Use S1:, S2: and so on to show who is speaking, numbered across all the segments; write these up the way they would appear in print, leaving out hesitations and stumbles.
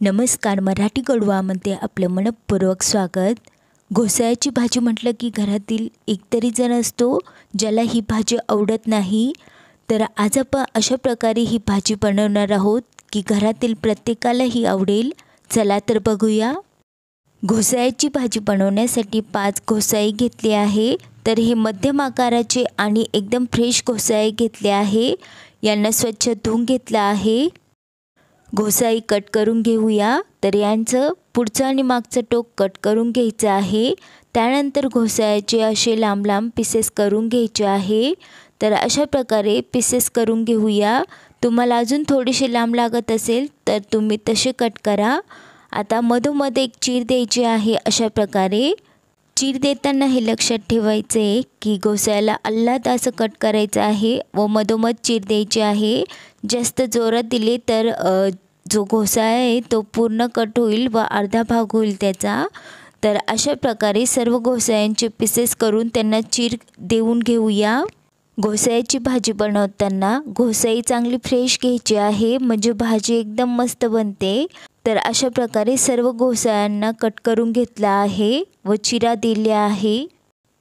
S1: नमस्कार. मराठी गडवामध्ये आपलं मनपूर्वक स्वागत. घोसाळ्याची भाजी म्हटलं की घरातील एकतरी जण असतो ज्याला ही भाजी आवडत नाही. तर आज आपण अशा प्रकारे ही भाजी बनवणार आहोत की घरातील प्रत्येकाला ही आवडेल. चला तर बघूया. घोसाळ्याची भाजी बनवण्यासाठी 5 घोसाळे घेतले आहे. तर हे मध्यम आकाराचे आणि एकदम फ्रेश घोसाळे घेतले आहे. यांना स्वच्छ धुवून घेतलं आहे. घोसाळे कट करून घेऊया. तर यांचं पुढचं आणि मागचं टोक कट करून घ्यायचं आहे. त्यानंतर घोसाळ्याचे असे लांब लांब पीसेस करून घ्यायचे आहे. तर अशा प्रकारे पीसेस करून घेऊया. तुम्हाला अजून थोडेसे लांब लागत असेल तर तुम्ही तसे कट करा. आता मधोमध एक चीर द्यायची आहे. अशा प्रकारे चीर देताना हे लक्षात ठेवायचं आहे की घोसाळ्याला आल्हाद असं कट करायचं आहे व मधोमध चीर द्यायची आहे. जास्त जोरात दिले तर जो घोसाळा आहे तो पूर्ण कट होईल व अर्धा भाग होईल त्याचा. तर अशा प्रकारे सर्व घोसाळ्यांचे पीसेस करून त्यांना चीर देऊन घेऊया. घोसाळ्याची भाजी बनवताना घोसाळी चांगली फ्रेश घ्यायची आहे म्हणजे भाजी एकदम मस्त बनते. तर अशा प्रकारे सर्व घोसाळ्यांना कट करून घेतला आहे व चिरा दिल्या आहे.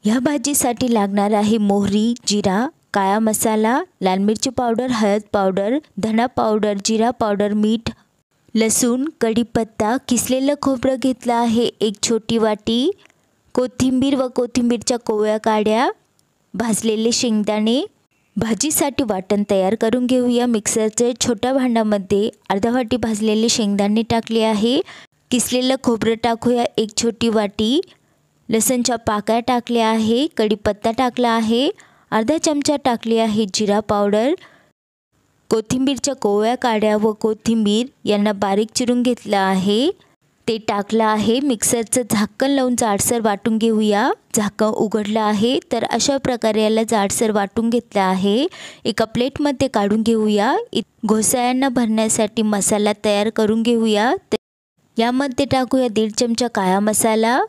S1: ह्या भाजीसाठी लागणार आहे मोहरी, जिरा, काळा मसाला, लाल मिरची पावडर, हळद पावडर, धना पावडर, जिरा पावडर, मीठ, लसूण, कढीपत्ता, किसलेलं खोबरं घेतलं आहे 1 छोटी वाटी, कोथिंबीर व कोथिंबीरच्या कोवळ्या काड्या, भाजलेले शेंगदाणे. भाजीसाठी वाटण तयार करून घेऊया. मिक्सरच्या छोट्या भांड्यामध्ये अर्धा वाटी भाजलेले शेंगदाणे टाकले आहे. किसलेलं खोबरं टाकूया 1 छोटी वाटी, लसणच्या पाकळ्या टाकल्या आहे, कढीपत्ता टाकला आहे, अर्धा चमचा टाकली आहे जिरा पावडर, कोथिंबीरच्या कोवळ्या काड्या व कोथिंबीर यांना बारीक चिरून घेतलं आहे ते टाकलं आहे. मिक्सरचं झाकण लावून जाडसर वाटून घेऊया. झाकण उघडलं आहे. तर अशा प्रकारे याला जाडसर वाटून घेतलं आहे. एका प्लेटमध्ये काढून घेऊया. घोसाळ्यांना भरण्यासाठी मसाला तयार करून घेऊया. यामध्ये टाकूया 1.5 चमचा काळा मसाला.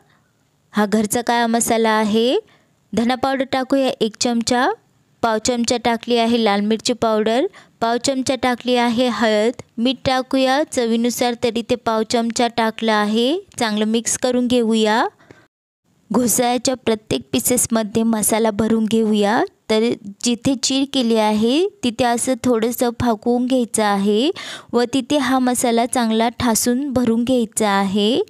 S1: हा घरचा काळा मसाला आहे. धना पावडर टाकूया 1 चमचा, पाव चमचा टाकली आहे लाल मिरची पावडर, पाव चमचा टाकली आहे हळद, मीठ टाकूया चवीनुसार तरी ते पाव चमचा टाकलं आहे. चांगलं मिक्स करून घेऊया. घोसाळ्याच्या प्रत्येक पीसेसमध्ये मसाला भरून घेऊया. तर जिथे चीर केली आहे तिथे असं थोडंसं फाकवून घ्यायचं आहे व तिथे हा मसाला चांगला ठासून भरून घ्यायचा आहे.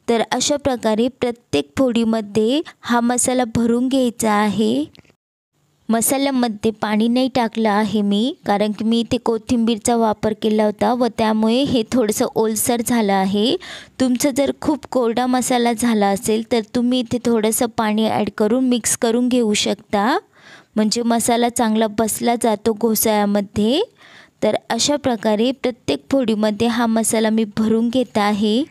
S1: तर अशा प्रकारे प्रत्येक फोडीमध्ये हा मसाला भरून घ्यायचा आहे. मसाल्यामध्ये पाणी नाही टाकलं आहे मी, कारण की मी इथे कोथिंबीरचा वापर केला होता व त्यामुळे हे थोडंसं ओलसर झालं आहे. तुमचं जर खूप कोरडा मसाला झाला असेल तर तुम्ही इथे थोडंसं पाणी ॲड करून मिक्स करून घेऊ शकता, म्हणजे मसाला चांगला बसला जातो घोसाळ्यामध्ये. तर अशा प्रकारे प्रत्येक फोडीमध्ये हा मसाला मी भरून घेत आहे.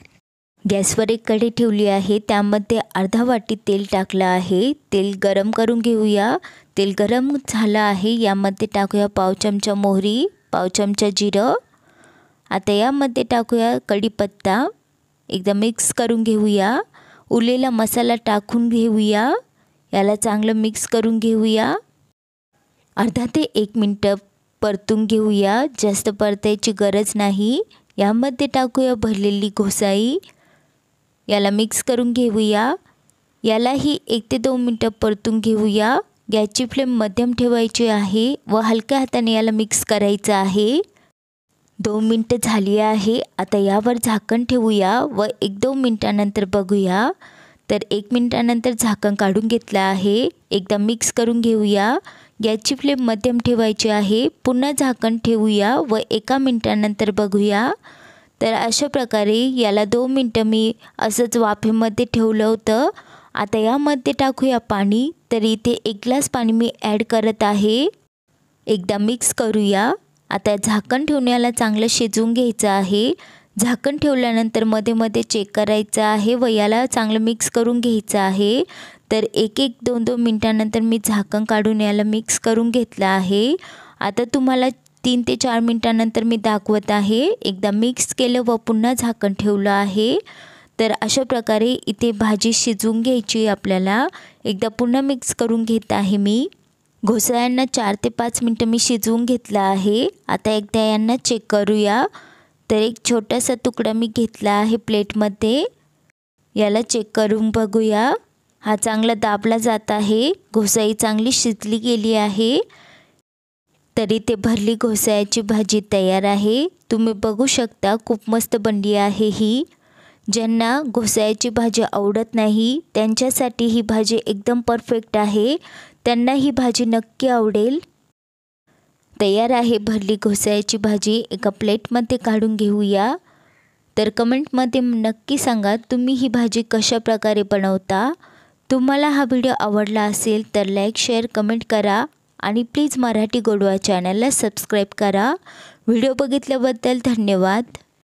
S1: गॅसवर एक कढई ठेवली आहे. त्यामध्ये अर्धा वाटी तेल टाकलं आहे. तेल गरम करून घेऊया. तेल गरम झालं आहे. यामध्ये टाकूया पाव चमचा मोहरी, पाव चमचा जिरं. आता यामध्ये टाकूया कढीपत्ता. एकदा मिक्स करून घेऊया. उरलेला मसाला टाकून घेऊया. याला चांगलं मिक्स करून घेऊया. अर्धा ते 1 मिनटं परतून घेऊया. जास्त परतायची गरज नाही. यामध्ये टाकूया भरलेली घोसाळी. याला मिक्स करून घेऊया. यालाही 1 ते 2 मिनटं परतून घेऊया. गॅसची फ्लेम मध्यम ठेवायची आहे व हलक्या हाताने याला मिक्स करायचं आहे. 2 मिनटं झाली आहे. आता यावर झाकण ठेवूया व 1-2 मिनटानंतर बघूया. तर 1 मिनटानंतर झाकण काढून घेतलं आहे. एकदा मिक्स करून घेऊया. गॅसची फ्लेम मध्यम ठेवायची आहे. पुन्हा झाकण ठेवूया व 1 मिनटानंतर बघूया. तर अशा प्रकारे याला 2 मिनटं मी असंच वाफेमध्ये ठेवलं होतं. आता यामध्ये टाकूया पाणी. तर इथे 1 ग्लास पाणी मी ॲड करत आहे. एकदा मिक्स करूया. आता झाकण ठेवून याला चांगलं शिजवून घ्यायचं आहे. झाकण ठेवल्यानंतर मध्ये मध्ये चेक करायचं आहे व याला चांगलं मिक्स करून घ्यायचं आहे. तर 1-1, 2-2 मिनटानंतर मी झाकण काढून याला मिक्स करून घेतलं आहे. आता तुम्हाला 3 ते 4 मिनटानंतर मी दाखवत आहे. एकदा मिक्स केलं व पुन्हा झाकण ठेवलं आहे. तर अशा प्रकारे इथे भाजी शिजवून घ्यायची आपल्याला. एकदा पुन्हा मिक्स करून घेत आहे मी. घोसाळ्यांना 4 ते 5 मिनटं मी शिजवून घेतलं आहे. आता एकदा यांना चेक करूया. तर एक छोटासा तुकडा मी घेतला आहे प्लेटमध्ये. याला चेक करून बघूया. हा चांगला दाबला जात आहे. घोसाई चांगली शिजली गेली आहे. तरी ते भरली घोसाळ्याची भाजी तयार आहे. तुम्ही बघू शकता खूप मस्त बनली आहे ही. ज्यांना घोसाळ्याची भाजी आवडत नाही त्यांच्यासाठी ही भाजी एकदम परफेक्ट आहे. त्यांना ही भाजी नक्की आवडेल. तयार आहे भरली घोसाळ्याची भाजी. एका प्लेटमध्ये काढून घेऊया. तर कमेंटमध्ये नक्की सांगा तुम्ही ही भाजी कशा प्रकारे बनवता. तुम्हाला हा व्हिडिओ आवडला असेल तर लाईक शेअर कमेंट करा आणि प्लीज मराठी गोडवा चॅनलला सबस्क्राईब करा. व्हिडिओ बघितल्याबद्दल धन्यवाद.